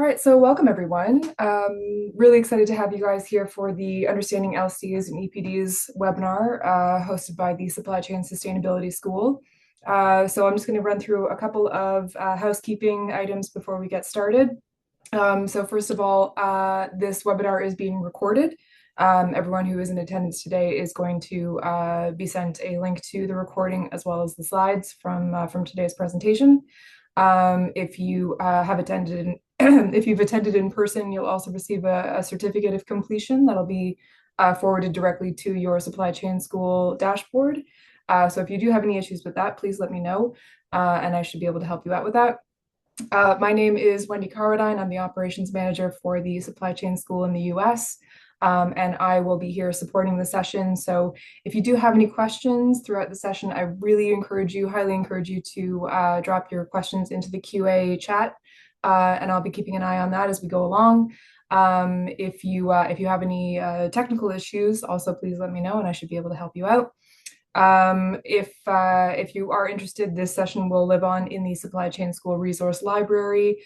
right, so welcome everyone. Really excited to have you guys here for the Understanding LCAs and EPDs webinar hosted by the Supply Chain Sustainability School. So I'm just going to run through a couple of housekeeping items before we get started. So first of all, this webinar is being recorded. Everyone who is in attendance today is going to be sent a link to the recording as well as the slides from today's presentation. If you have attended, if you've attended in person, you'll also receive a certificate of completion that'll be forwarded directly to your supply chain school dashboard. So if you do have any issues with that, please let me know, and I should be able to help you out with that. My name is Wendy Carradine. I'm the operations manager for the supply chain school in the US. And I will be here supporting the session. So if you do have any questions throughout the session, I really highly encourage you to drop your questions into the QA chat. And I'll be keeping an eye on that as we go along. If you have any technical issues, also please let me know and I should be able to help you out. If you are interested, this session will live on in the Supply Chain School Resource Library.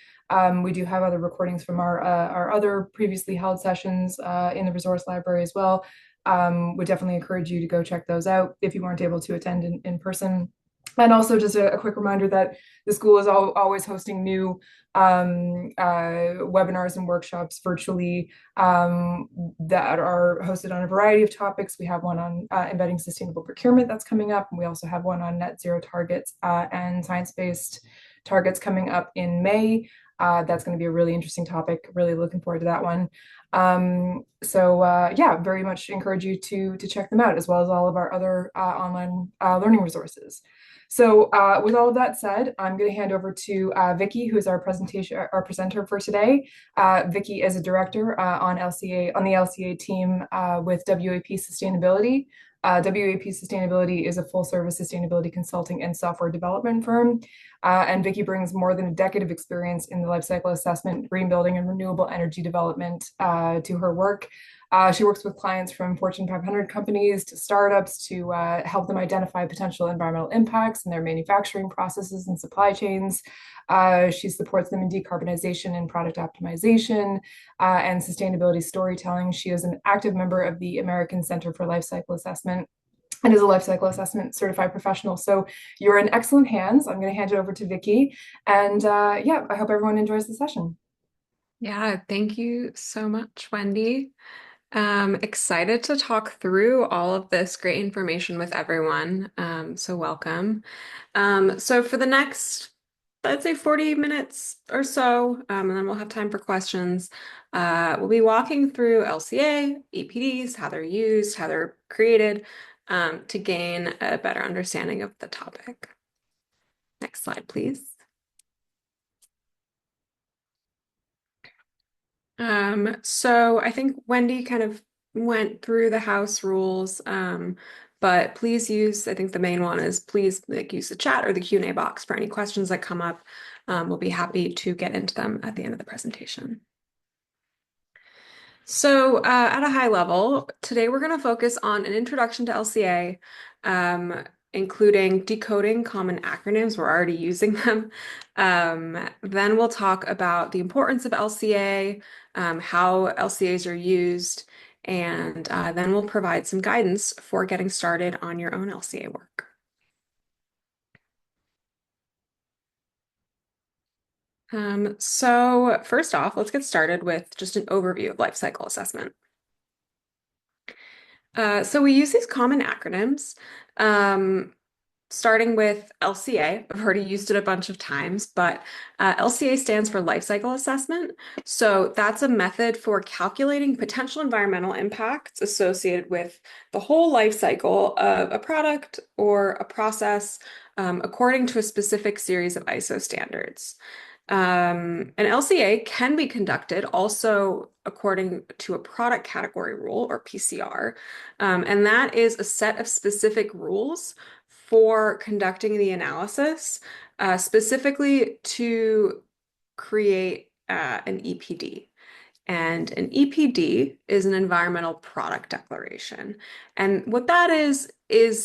We do have other recordings from our other previously held sessions in the resource library as well. Would definitely encourage you to go check those out if you weren't able to attend in person. And also just a quick reminder that the school is always hosting new webinars and workshops virtually that are hosted on a variety of topics. We have one on embedding sustainable procurement that's coming up, and we also have one on net zero targets and science-based targets coming up in May. That's going to be a really interesting topic. Really looking forward to that one. Yeah, very much encourage you to check them out, as well as all of our other online learning resources. So with all of that said, I'm going to hand over to Vicki, who is our presenter for today. Vicki is a director on the LCA team with WAP Sustainability. WAP Sustainability is a full-service sustainability consulting and software development firm. And Vicki brings more than a decade of experience in the life cycle assessment, green building, and renewable energy development to her work. She works with clients from Fortune 500 companies to startups to help them identify potential environmental impacts in their manufacturing processes and supply chains. She supports them in decarbonization and product optimization and sustainability storytelling. She is an active member of the American Center for Life Cycle Assessment and is a life cycle assessment certified professional. So you're in excellent hands. I'm going to hand it over to Vicki. And yeah, I hope everyone enjoys the session. Yeah, thank you so much, Wendy. Excited to talk through all of this great information with everyone. So welcome. So for the next, let's say 40 minutes or so, and then we'll have time for questions. We'll be walking through LCA, EPDs, how they're used, how they're created, to gain a better understanding of the topic. Next slide, please. So I think Wendy kind of went through the house rules, but please use, I think the main one is please use the chat or the Q&A box for any questions that come up. We'll be happy to get into them at the end of the presentation. So at a high level, today we're going to focus on an introduction to LCA, including decoding common acronyms. We're already using them. Then we'll talk about the importance of LCA, how LCAs are used, and then we'll provide some guidance for getting started on your own LCA work. So first off, let's get started with just an overview of life cycle assessment. So we use these common acronyms, starting with LCA. I've already used it a bunch of times, but LCA stands for life cycle assessment. So that's a method for calculating potential environmental impacts associated with the whole life cycle of a product or a process, according to a specific series of ISO standards. An LCA can be conducted also according to a product category rule or PCR, and that is a set of specific rules for conducting the analysis, specifically to create an EPD. And an EPD is an environmental product declaration. And what that is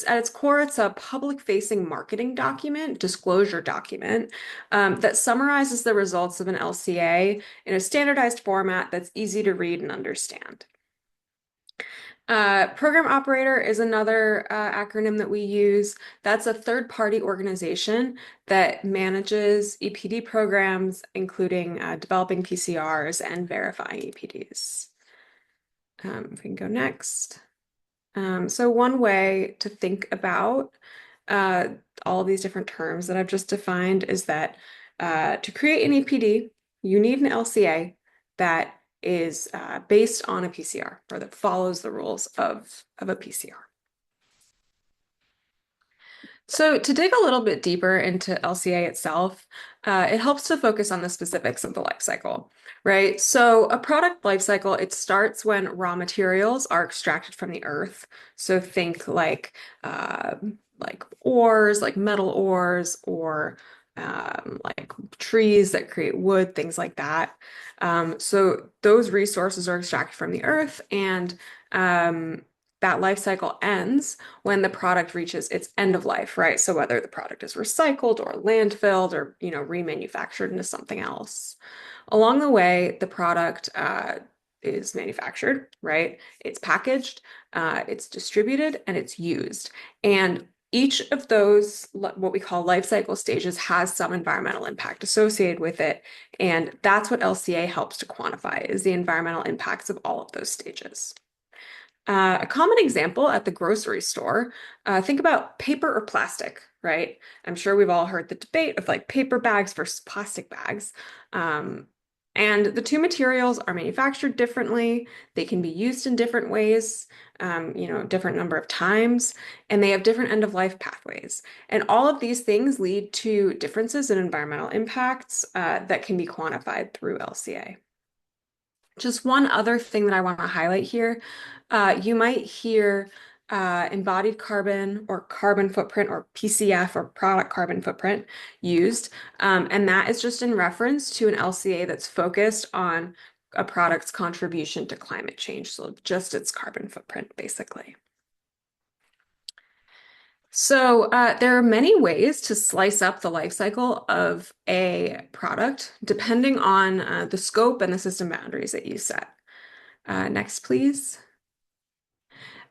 at its core, it's a public-facing marketing document, disclosure document, that summarizes the results of an LCA in a standardized format that's easy to read and understand. Program operator is another acronym that we use. That's a third-party organization that manages EPD programs, including developing PCRs and verifying EPDs. If we can go next. So one way to think about uh, all of these different terms that I've just defined is that to create an EPD, you need an LCA that is based on a PCR or that follows the rules of a PCR. So to dig a little bit deeper into LCA itself, it helps to focus on the specifics of the life cycle, right? So a product life cycle, it starts when raw materials are extracted from the earth. So think like ores, like metal ores, or like trees that create wood, things like that. So those resources are extracted from the earth, and that life cycle ends when the product reaches its end of life, right? So whether the product is recycled or landfilled or, remanufactured into something else. Along the way, the product is manufactured, right? It's packaged, it's distributed, and it's used. And each of those, what we call life cycle stages, has some environmental impact associated with it. And that's what LCA helps to quantify, is the environmental impacts of all of those stages. A common example at the grocery store, think about paper or plastic, right? I'm sure we've all heard the debate of like paper bags versus plastic bags. Um, and the two materials are manufactured differently. They can be used in different ways, different number of times, and they have different end of life pathways. And all of these things lead to differences in environmental impacts that can be quantified through LCA. Just one other thing that I want to highlight here, you might hear embodied carbon or carbon footprint or PCF or product carbon footprint used. And that is just in reference to an LCA that's focused on a product's contribution to climate change. So just its carbon footprint, basically. So there are many ways to slice up the life cycle of a product depending on the scope and the system boundaries that you set. Next, please.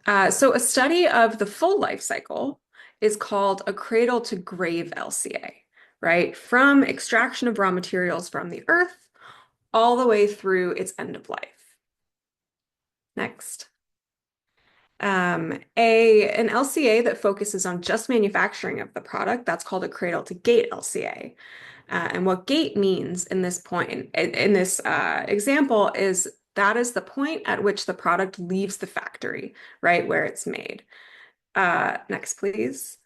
So a study of the full life cycle is called a cradle to grave LCA, right? From extraction of raw materials from the earth all the way through its end of life. Next. An LCA that focuses on just manufacturing of the product, that's called a cradle to gate LCA. And what gate means in this point, in this example, is that is the point at which the product leaves the factory, right, where it's made. Next, please.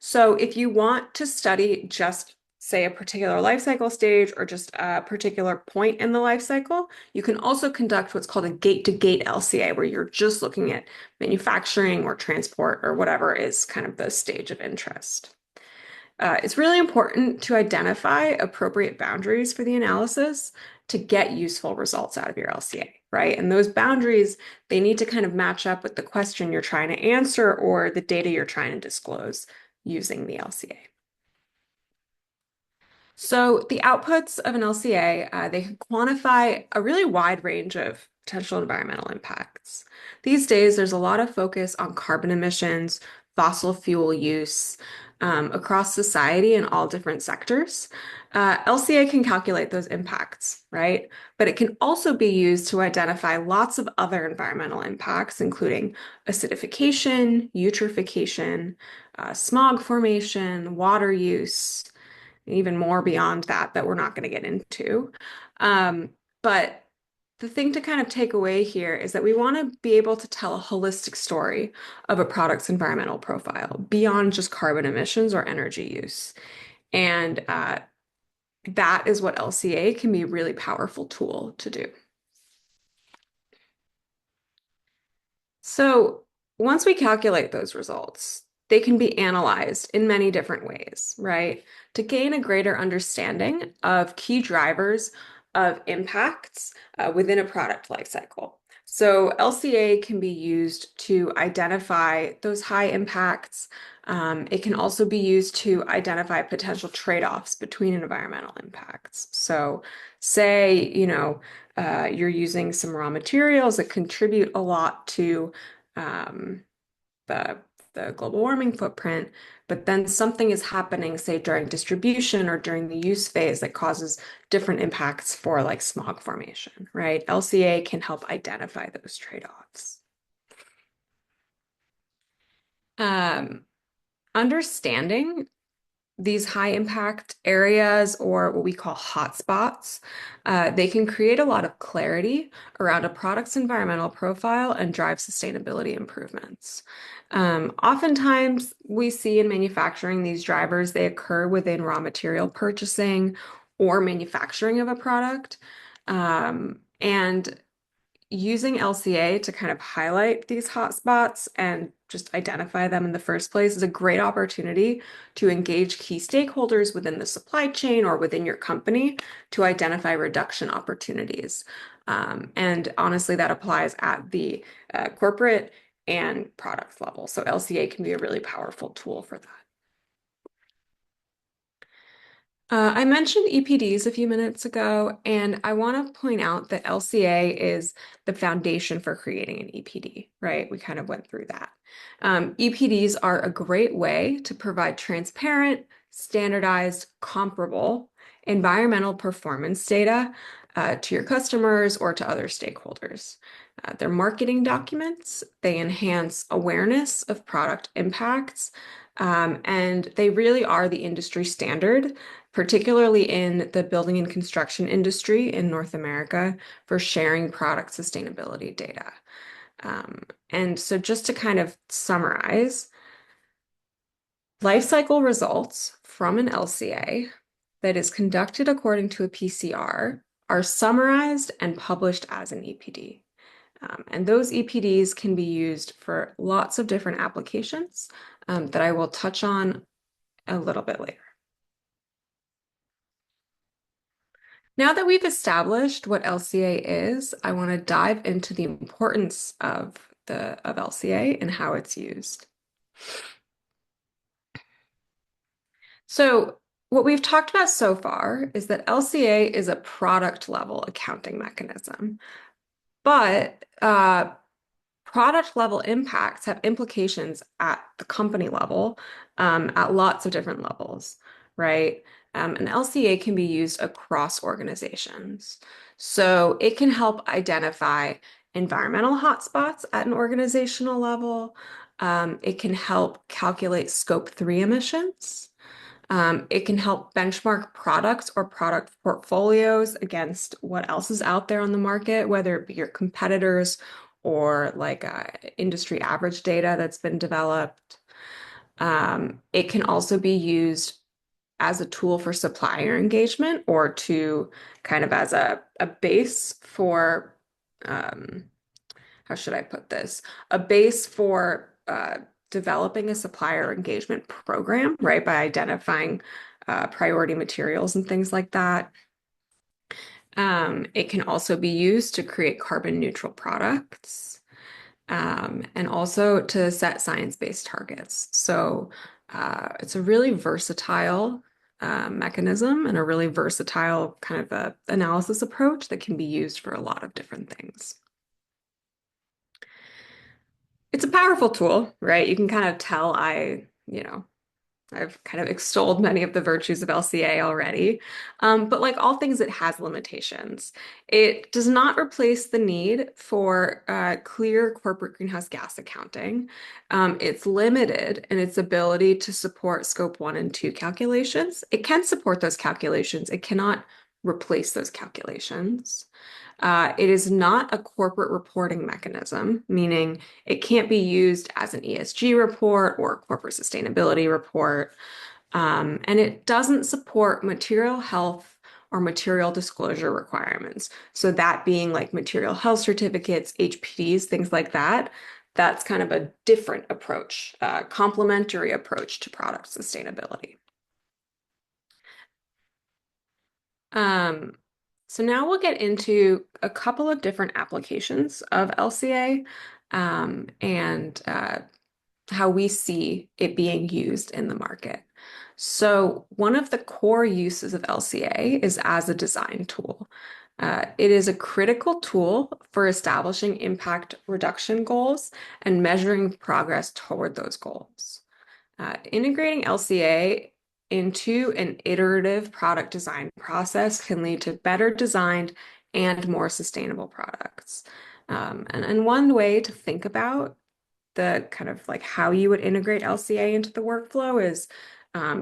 So if you want to study just, say, a particular life cycle stage or just a particular point in the life cycle, you can also conduct what's called a gate-to-gate LCA, where you're just looking at manufacturing or transport or whatever is kind of the stage of interest. It's really important to identify appropriate boundaries for the analysis to get useful results out of your LCA, right? And those boundaries, they need to kind of match up with the question you're trying to answer or the data you're trying to disclose using the LCA. So the outputs of an LCA, they can quantify a really wide range of potential environmental impacts. These days, there's a lot of focus on carbon emissions, fossil fuel use, across society in all different sectors. LCA can calculate those impacts, right? But it can also be used to identify lots of other environmental impacts, including acidification, eutrophication, smog formation, water use, even more beyond that we're not going to get into. But the thing to kind of take away here is that we want to be able to tell a holistic story of a product's environmental profile beyond just carbon emissions or energy use. And that is what LCA can be a really powerful tool to do. So once we calculate those results, they can be analyzed in many different ways, right? To gain a greater understanding of key drivers of impacts within a product lifecycle. So LCA can be used to identify those high impacts. It can also be used to identify potential trade-offs between environmental impacts. So say, you're using some raw materials that contribute a lot to um, the the global warming footprint, but then something is happening, say during distribution or during the use phase that causes different impacts for like smog formation, right? LCA can help identify those trade-offs. Um, Understanding these high impact areas or what we call hotspots, they can create a lot of clarity around a product's environmental profile and drive sustainability improvements. Oftentimes, we see in manufacturing these drivers, they occur within raw material purchasing or manufacturing of a product. And using LCA to kind of highlight these hotspots and just identify them in the first place is a great opportunity to engage key stakeholders within the supply chain or within your company to identify reduction opportunities. And honestly, that applies at the corporate and product level. So LCA can be a really powerful tool for that. I mentioned EPDs a few minutes ago, and I want to point out that LCA is the foundation for creating an EPD, right? We kind of went through that. EPDs are a great way to provide transparent, standardized, comparable environmental performance data to your customers or to other stakeholders. They're marketing documents, they enhance awareness of product impacts, and they really are the industry standard, particularly in the building and construction industry in North America, for sharing product sustainability data. And so just to kind of summarize, life cycle results from an LCA that is conducted according to a PCR are summarized and published as an EPD. And those EPDs can be used for lots of different applications that I will touch on a little bit later. Now that we've established what LCA is, I want to dive into the importance of LCA and how it's used. So what we've talked about so far is that LCA is a product level accounting mechanism, but product level impacts have implications at the company level, at lots of different levels, right? An LCA can be used across organizations. So it can help identify environmental hotspots at an organizational level. It can help calculate scope 3 emissions. It can help benchmark products or product portfolios against what else is out there on the market, whether it be your competitors or like industry average data that's been developed. It can also be used as a tool for supplier engagement or to kind of as a base for, how should I put this? A base for developing a supplier engagement program, right? By identifying priority materials and things like that. It can also be used to create carbon neutral products, and also to set science-based targets. So it's a really versatile mechanism and a really versatile kind of analysis approach that can be used for a lot of different things. It's a powerful tool, right? You can kind of tell I've kind of extolled many of the virtues of LCA already. But like all things, it has limitations. It does not replace the need for clear corporate greenhouse gas accounting. It's limited in its ability to support scope 1 and 2 calculations. It can support those calculations. It cannot replace those calculations. It is not a corporate reporting mechanism, meaning it can't be used as an ESG report or a corporate sustainability report. And it doesn't support material health or material disclosure requirements. So that being like material health certificates, HPDs, things like that. That's kind of a different approach, complementary approach to product sustainability. So now we'll get into a couple of different applications of LCA and how we see it being used in the market. So one of the core uses of LCA is as a design tool. It is a critical tool for establishing impact reduction goals and measuring progress toward those goals. Integrating LCA into an iterative product design process can lead to better designed and more sustainable products. And one way to think about the kind of like how you would integrate LCA into the workflow is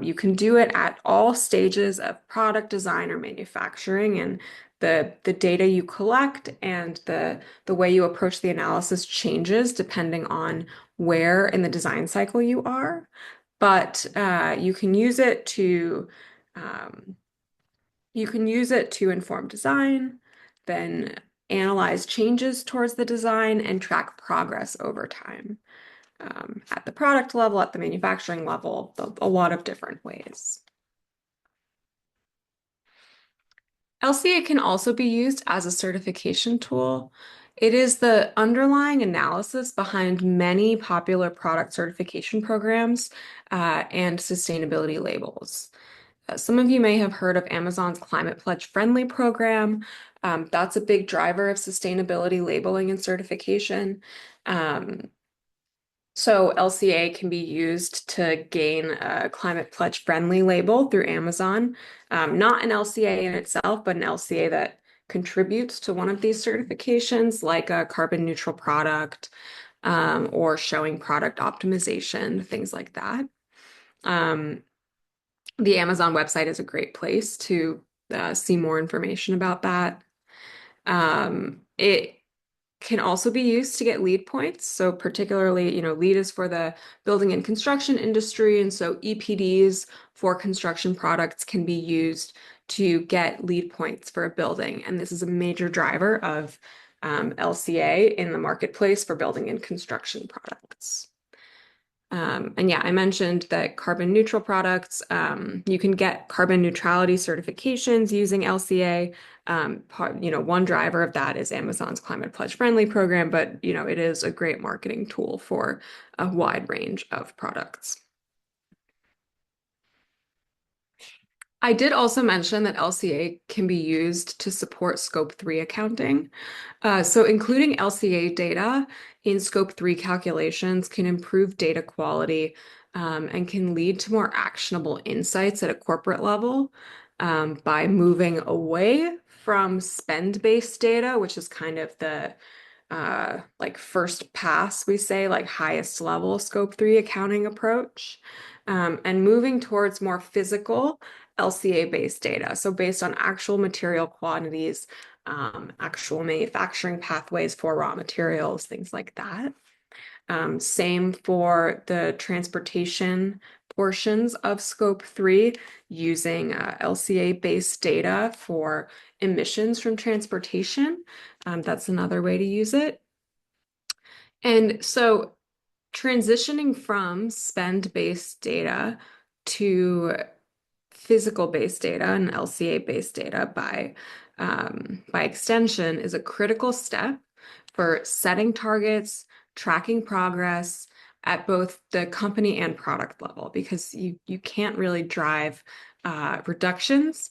you can do it at all stages of product design or manufacturing, and the data you collect and the way you approach the analysis changes depending on where in the design cycle you are. But um, you can use it to inform design, then analyze changes towards the design and track progress over time at the product level, at the manufacturing level, a lot of different ways. LCA can also be used as a certification tool. It is the underlying analysis behind many popular product certification programs and sustainability labels. Some of you may have heard of Amazon's Climate Pledge Friendly program. That's a big driver of sustainability labeling and certification. Um, So LCA can be used to gain a Climate Pledge Friendly label through Amazon. Not an LCA in itself, but an LCA that contributes to one of these certifications, like a carbon neutral product, or showing product optimization, things like that. Um, the Amazon website is a great place to see more information about that. It can also be used to get LEED points. So particularly, LEED is for the building and construction industry. And so EPDs for construction products can be used to get LEED points for a building. And this is a major driver of LCA in the marketplace for building and construction products. And yeah, I mentioned that carbon neutral products, you can get carbon neutrality certifications using LCA. One driver of that is Amazon's Climate Pledge Friendly program, but it is a great marketing tool for a wide range of products. I did also mention that LCA can be used to support Scope 3 accounting. So including LCA data in Scope 3 calculations can improve data quality and can lead to more actionable insights at a corporate level by moving away from spend-based data, which is kind of the like first pass, we say, like highest level Scope 3 accounting approach, and moving towards more physical LCA-based data. So based on actual material quantities, actual manufacturing pathways for raw materials, things like that. Same for the transportation portions of Scope 3 using LCA-based data for emissions from transportation. That's another way to use it. And so transitioning from spend-based data to physical-based data and LCA-based data by extension is a critical step for setting targets, tracking progress at both the company and product level, because you can't really drive reductions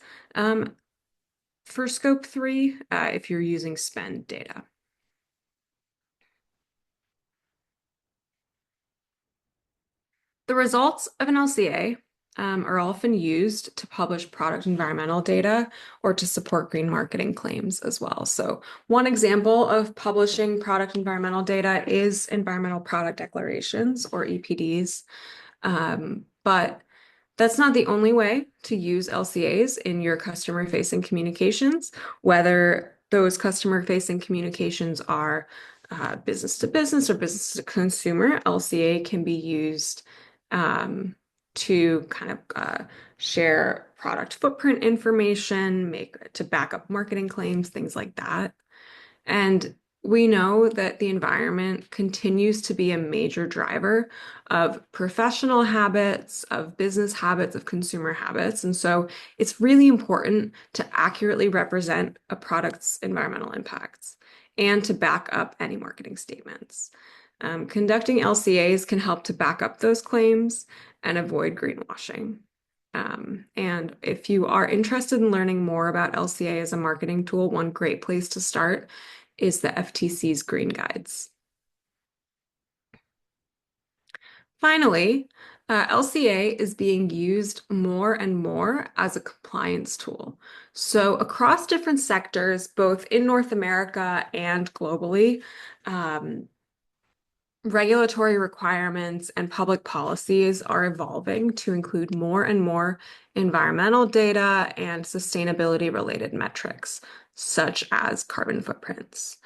for Scope 3 if you're using spend data. The results of an LCA are often used to publish product environmental data or to support green marketing claims as well. So one example of publishing product environmental data is environmental product declarations, or EPDs. But that's not the only way to use LCAs in your customer-facing communications, whether those customer-facing communications are business to business or business to consumer. LCA can be used to kind of share product footprint information, to back up marketing claims, things like that. And we know that the environment continues to be a major driver of professional habits, of business habits, of consumer habits. And so it's really important to accurately represent a product's environmental impacts and to back up any marketing statements. Conducting LCAs can help to back up those claims and avoid greenwashing. And if you are interested in learning more about LCA as a marketing tool, one great place to start is the FTC's Green Guides. Finally, LCA is being used more and more as a compliance tool. So across different sectors, both in North America and globally, um, regulatory requirements and public policies are evolving to include more and more environmental data and sustainability related metrics, such as carbon footprints.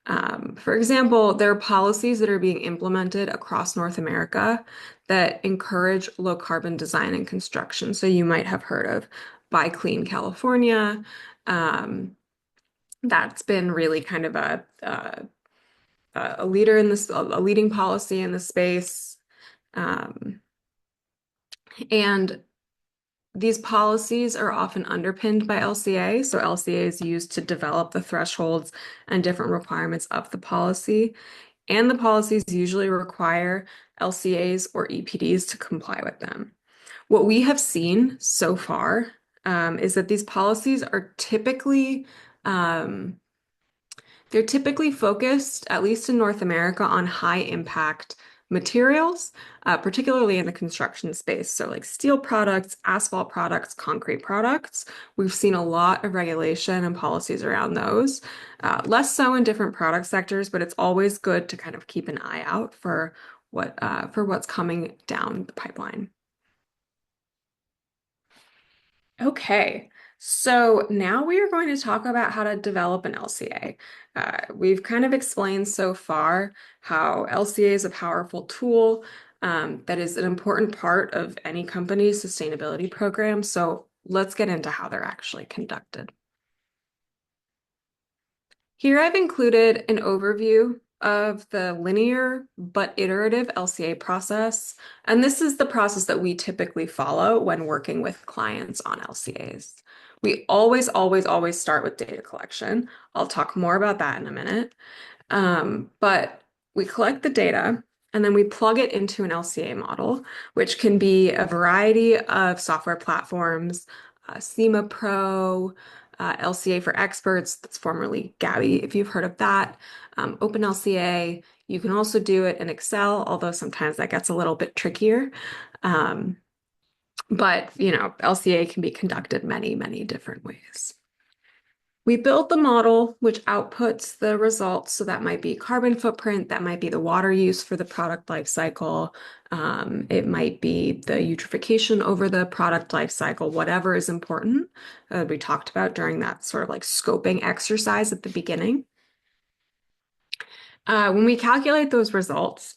For example, there are policies that are being implemented across North America that encourage low carbon design and construction. So you might have heard of Buy Clean California. Um, that's been really kind of a leader in this, a leading policy in the space. Um, and these policies are often underpinned by LCA. So LCA is used to develop the thresholds and different requirements of the policy. And the policies usually require LCAs or EPDs to comply with them. What we have seen so far is that these policies are um, they're typically focused, at least in North America, on high impact materials, particularly in the construction space. So, like steel products, asphalt products, concrete products. We've seen a lot of regulation and policies around those. Less so in different product sectors, but it's always good to kind of keep an eye out for what's coming down the pipeline. Okay, so now we are going to talk about how to develop an LCA. We've kind of explained so far how LCA is a powerful tool that is an important part of any company's sustainability program. So let's get into how they're actually conducted. Here I've included an overview of the linear but iterative LCA process. And this is the process that we typically follow when working with clients on LCAs. We always, always, always start with data collection. I'll talk more about that in a minute. But we collect the data and then we plug it into an LCA model, which can be a variety of software platforms, SEMA Pro, LCA for Experts, that's formerly Gabby, if you've heard of that, OpenLCA. You can also do it in Excel, although sometimes that gets a little bit trickier. Um, but, LCA can be conducted many, many different ways. We build the model, which outputs the results. So that might be carbon footprint, that might be the water use for the product life cycle. It might be the eutrophication over the product life cycle, whatever is important. We talked about during that sort of like scoping exercise at the beginning. When we calculate those results,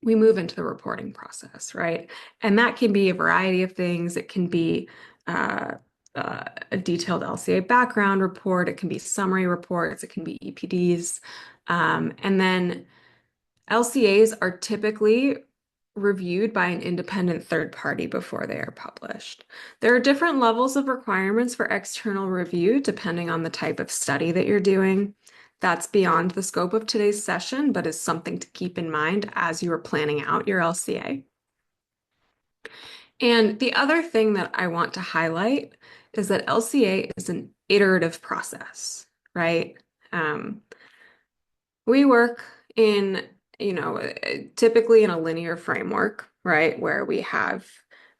we move into the reporting process, right? And that can be a variety of things. It can be uh, a detailed LCA background report. It can be summary reports. It can be EPDs. And then LCAs are typically reviewed by an independent third party before they are published. There are different levels of requirements for external review depending on the type of study that you're doing. That's beyond the scope of today's session, but is something to keep in mind as you are planning out your LCA. And the other thing that I want to highlight is that LCA is an iterative process, right? Um, we work in, typically in a linear framework, right? Where we have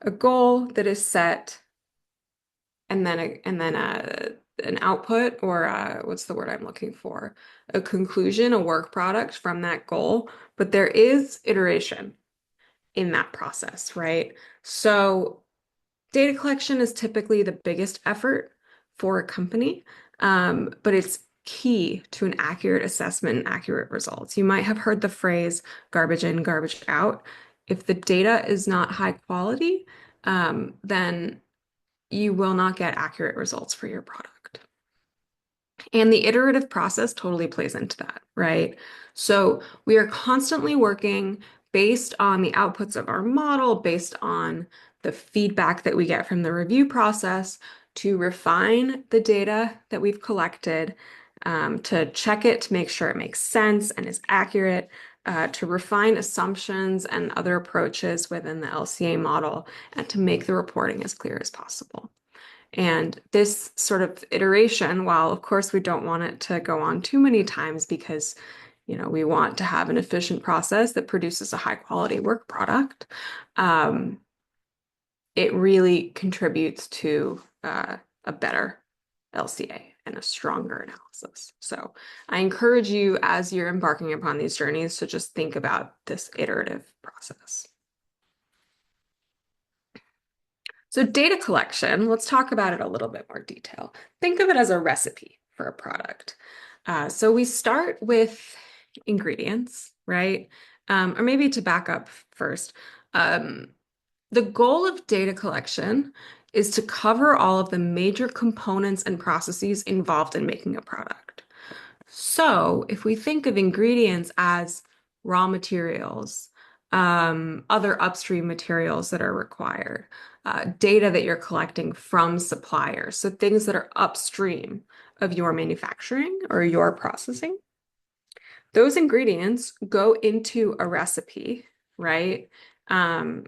a goal that is set and then an output or what's the word I'm looking for? A conclusion, a work product from that goal. But there is iteration in that process, right? So data collection is typically the biggest effort for a company, but it's key to an accurate assessment and accurate results. You might have heard the phrase garbage in, garbage out. If the data is not high quality, then you will not get accurate results for your product. And the iterative process totally plays into that, right? So we are constantly working based on the outputs of our model, based on the feedback that we get from the review process to refine the data that we've collected, to check it to make sure it makes sense and is accurate, to refine assumptions and other approaches within the LCA model, and to make the reporting as clear as possible. And this sort of iteration, while of course we don't want it to go on too many times because, we want to have an efficient process that produces a high quality work product, um, it really contributes to a better LCA and a stronger analysis. So I encourage you as you're embarking upon these journeys to just think about this iterative process. So data collection, let's talk about it a little bit more detail. Think of it as a recipe for a product. So we start with ingredients, right? Or maybe to back up first, the goal of data collection is to cover all of the major components and processes involved in making a product. So if we think of ingredients as raw materials, other upstream materials that are required, data that you're collecting from suppliers, so things that are upstream of your manufacturing or your processing, those ingredients go into a recipe, right? Um,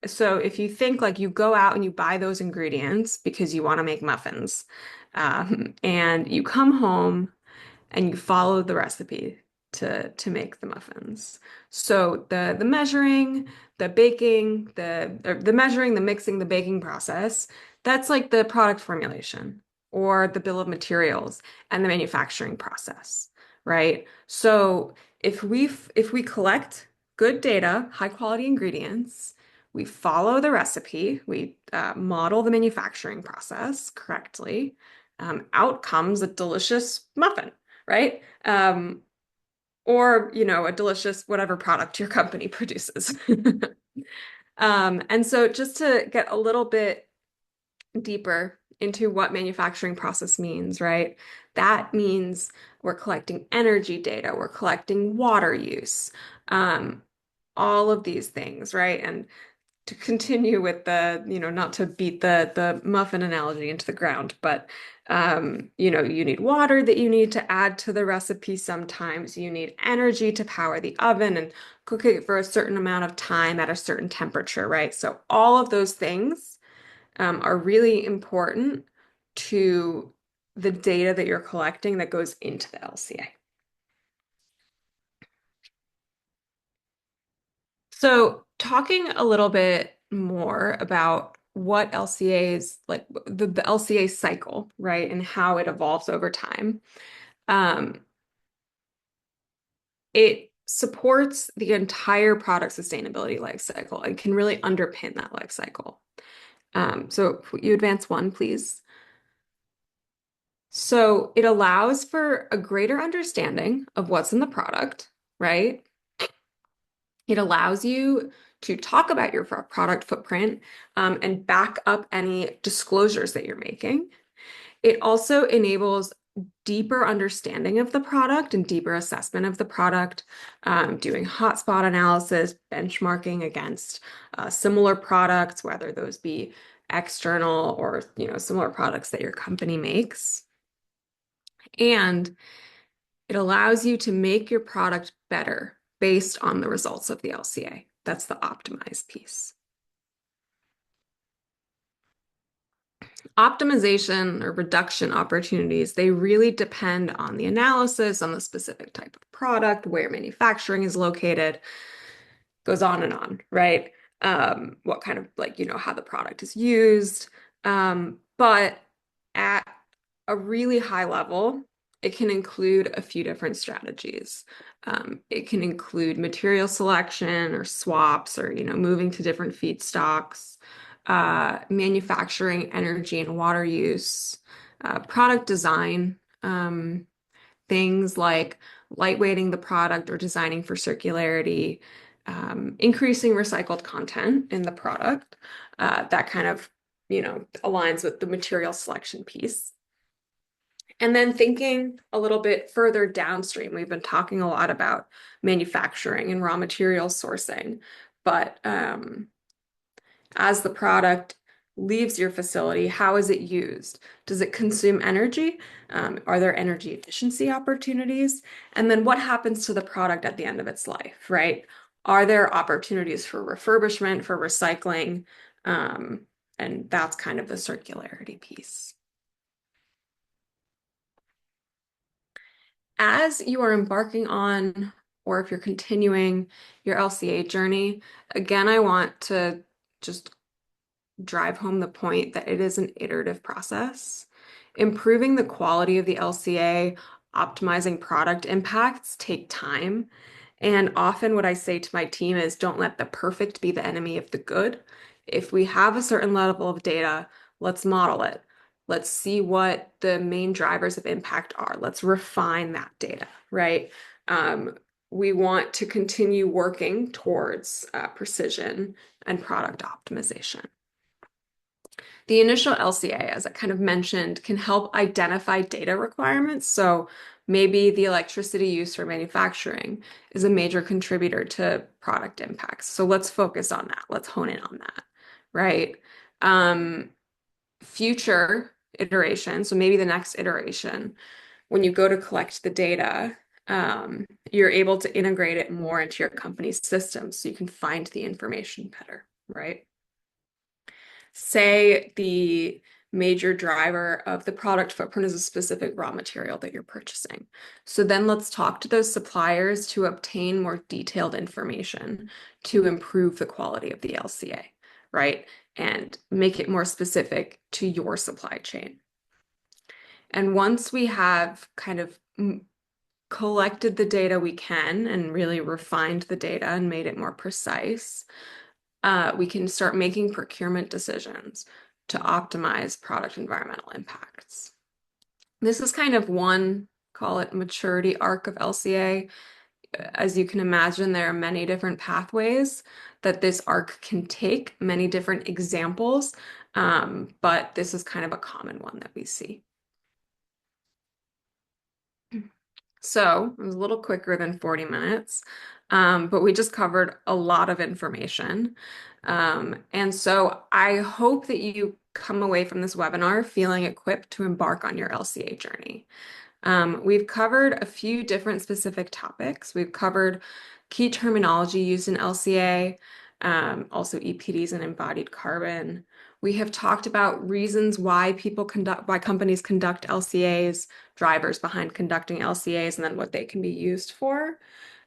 so if you think like you go out and you buy those ingredients because you want to make muffins, and you come home and you follow the recipe to make the muffins. So the measuring, the baking, the measuring, the mixing, the baking process, that's like the product formulation or the bill of materials and the manufacturing process, right? So if we collect good data, high quality ingredients, we follow the recipe, we model the manufacturing process correctly, out comes a delicious muffin, right? Or, a delicious whatever product your company produces. And so just to get a little bit deeper into what manufacturing process means, right? That means we're collecting energy data, we're collecting water use, all of these things, right? And to continue with the, not to beat the muffin analogy into the ground, but you need water that you need to add to the recipe sometimes. You need energy to power the oven and cook it for a certain amount of time at a certain temperature, right? So all of those things are really important to the data that you're collecting that goes into the LCA. So, talking a little bit more about what LCAs, like the LCA cycle, right, and how it evolves over time. Um, it supports the entire product sustainability life cycle and can really underpin that life cycle. So, you advance one, please. So, it allows for a greater understanding of what's in the product, right? It allows you to talk about your product footprint, and back up any disclosures that you're making. It also enables deeper understanding of the product and deeper assessment of the product, doing hotspot analysis, benchmarking against similar products, whether those be external or similar products that your company makes. And it allows you to make your product better based on the results of the LCA. That's the optimized piece. Optimization or reduction opportunities, they really depend on the analysis, on the specific type of product, where manufacturing is located, goes on, right? What kind of how the product is used. But at a really high level, it can include a few different strategies. It can include material selection or swaps or, moving to different feedstocks, manufacturing energy and water use, product design, things like lightweighting the product or designing for circularity, increasing recycled content in the product. That kind of, aligns with the material selection piece. And then thinking a little bit further downstream, we've been talking a lot about manufacturing and raw material sourcing, but as the product leaves your facility, how is it used? Does it consume energy? Are there energy efficiency opportunities? And then what happens to the product at the end of its life, right? Are there opportunities for refurbishment, for recycling? Um, and that's kind of the circularity piece. As you are embarking on, or if you're continuing your LCA journey, again, I want to just drive home the point that it is an iterative process. Improving the quality of the LCA, optimizing product impacts take time. And often, what I say to my team is don't let the perfect be the enemy of the good. If we have a certain level of data, let's model it. Let's see what the main drivers of impact are. Let's refine that data, right? Um, we want to continue working towards precision and product optimization. The initial LCA, as I kind of mentioned, can help identify data requirements. So maybe the electricity used for manufacturing is a major contributor to product impacts. So let's focus on that. Let's hone in on that, right? Um, Future iteration, so maybe the next iteration, when you go to collect the data, you're able to integrate it more into your company's systems so you can find the information better, right? Say the major driver of the product footprint is a specific raw material that you're purchasing. So then let's talk to those suppliers to obtain more detailed information to improve the quality of the LCA, right? And make it more specific to your supply chain. And once we have kind of collected the data we can and really refined the data and made it more precise, we can start making procurement decisions to optimize product environmental impacts. This is kind of one, call it maturity arc of LCA. As you can imagine, there are many different pathways that this arc can take, many different examples, but this is kind of a common one that we see. So it was a little quicker than 40 minutes, but we just covered a lot of information. And so I hope that you come away from this webinar feeling equipped to embark on your LCA journey. We've covered a few different specific topics. We've covered key terminology used in LCA, also EPDs and embodied carbon. We have talked about reasons why why companies conduct LCAs, drivers behind conducting LCAs, and then what they can be used for.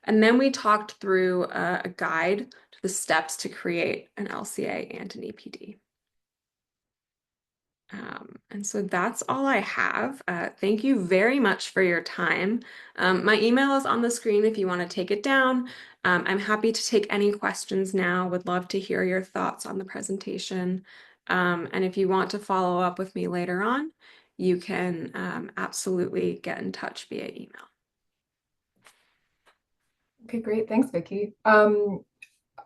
And then we talked through a guide to the steps to create an LCA and an EPD. And so that's all I have. Thank you very much for your time. My email is on the screen if you want to take it down. I'm happy to take any questions now. Would love to hear your thoughts on the presentation. And if you want to follow up with me later on, you can absolutely get in touch via email. Okay, great. Thanks, Vicki.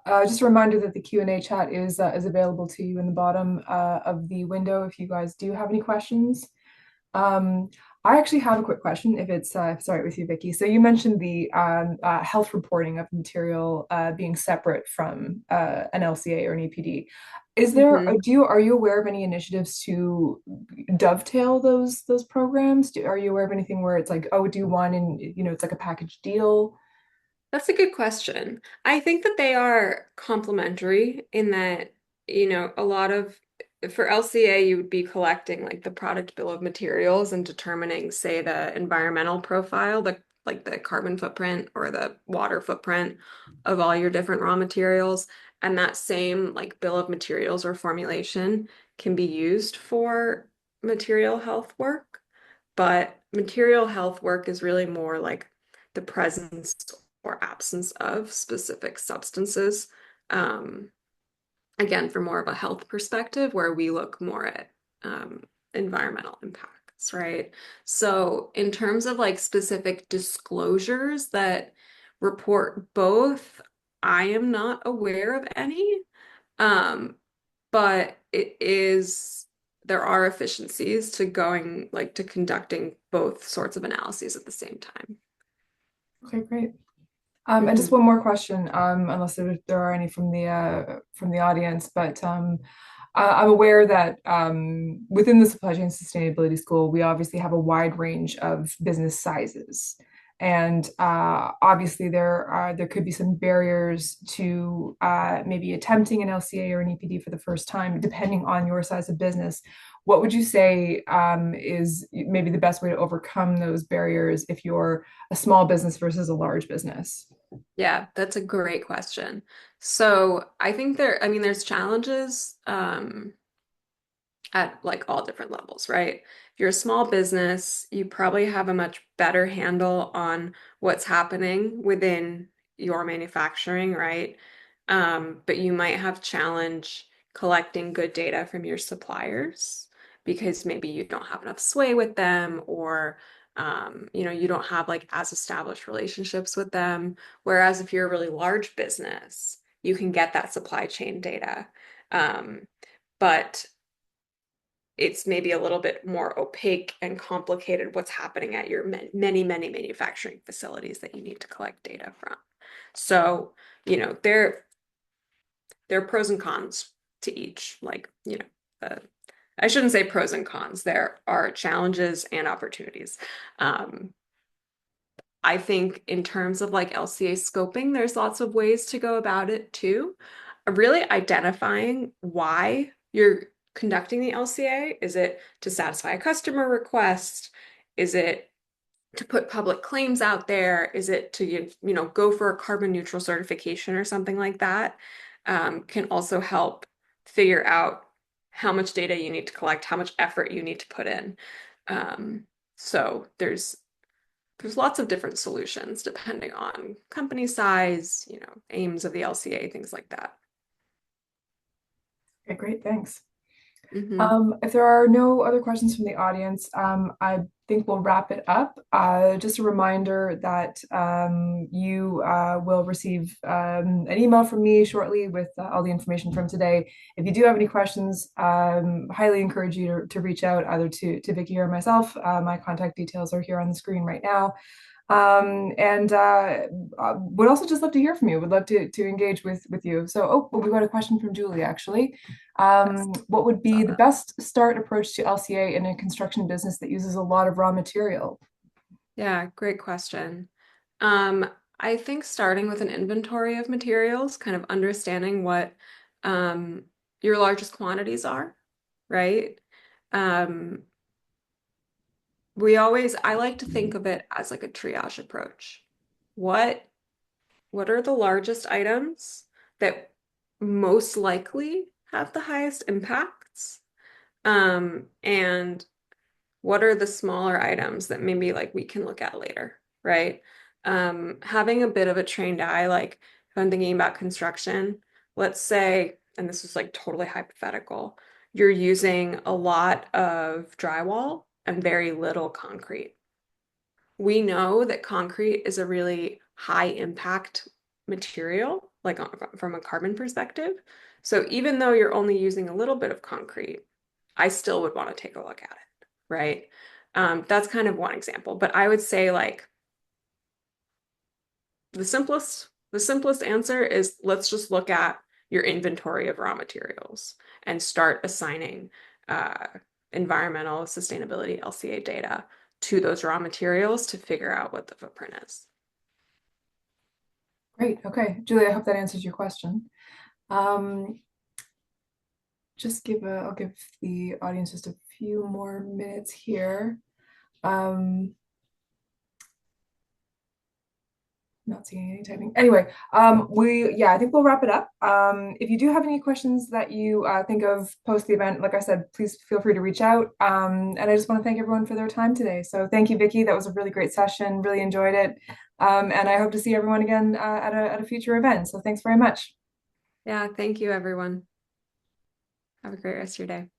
Just a reminder that the Q&A chat is available to you in the bottom of the window if you guys do have any questions. Um, I actually have a quick question if it's all right with you, Vicki. So you mentioned the health reporting of material being separate from an LCA or an EPD. Is there, Mhm. are you aware of any initiatives to dovetail those programs? Are you aware of anything where it's like, oh, do one and it's like a package deal? That's a good question. I think that they are complementary in that, a lot of for LCA, you would be collecting like the product bill of materials and determining, say, the environmental profile, like the carbon footprint or the water footprint of all your different raw materials. And that same like bill of materials or formulation can be used for material health work. But material health work is really more like the presence or absence of specific substances. Um, again, from more of a health perspective, where we look more at um, environmental impacts, right? So, in terms of like specific disclosures that report both, I am not aware of any. Um, but it is there are efficiencies to going like to conducting both sorts of analyses at the same time. Okay, great. And just Hmm. one more question, unless there are any from the audience, but I'm aware that within the supply chain sustainability school, we obviously have a wide range of business sizes, and obviously there could be some barriers to maybe attempting an LCA or an EPD for the first time, depending on your size of business. What would you say is maybe the best way to overcome those barriers if you're a small business versus a large business? Yeah, that's a great question. So I think I mean, there's challenges at like all different levels, right? If you're a small business, you probably have a much better handle on what's happening within your manufacturing, right? But you might have challenge collecting good data from your suppliers because maybe you don't have enough sway with them or you don't have like as established relationships with them. Whereas if you're a really large business, you can get that supply chain data. Um, but it's maybe a little bit more opaque and complicated what's happening at your many manufacturing facilities that you need to collect data from. So, there are pros and cons to each. I shouldn't say pros and cons. There are challenges and opportunities. Um, I think in terms of like LCA scoping, there's lots of ways to go about it too. Really identifying why you're conducting the LCA. Is it to satisfy a customer request? Is it to put public claims out there? Is it to, go for a carbon neutral certification or something like that? Can also help figure out how much data you need to collect, how much effort you need to put in. So there's lots of different solutions depending on company size, aims of the LCA, things like that. Okay, great, thanks. Hmm. If there are no other questions from the audience, I think we'll wrap it up. Just a reminder that you will receive an email from me shortly with all the information from today. If you do have any questions, highly encourage you to reach out either to Vicki or myself. My contact details are here on the screen right now. And would also just love to hear from you. Would love to engage with you. So, well, we got a question from Julie actually. Yes, What would saw be the that. best start approach to LCA in a construction business that uses a lot of raw material? Yeah, great question. Um, I think starting with an inventory of materials, kind of understanding what um, your largest quantities are, right? Um, I like to think of it as like a triage approach. What what are the largest items that most likely have the highest impacts? And what are the smaller items that maybe like we can look at later, right? Having a bit of a trained eye, like if I'm thinking about construction, let's say, and this is like totally hypothetical, you're using a lot of drywall and very little concrete. We know that concrete is a really high impact material, like from a carbon perspective. So even though you're only using a little bit of concrete, I still would want to take a look at it, right? That's kind of one example, but I would say like the simplest answer is let's just look at your inventory of raw materials and start assigning uh, environmental sustainability LCA data to those raw materials to figure out what the footprint is. Great. Okay, Julie, I hope that answers your question. Um, I'll give the audience just a few more minutes here. Um, Not seeing any typing. Anyway, I think we'll wrap it up. If you do have any questions that you think of post the event, like I said, please feel free to reach out. And I just want to thank everyone for their time today. So thank you, Vicki. That was a really great session. Really enjoyed it. And I hope to see everyone again at a future event. So thanks very much. Yeah, thank you, everyone. Have a great rest of your day.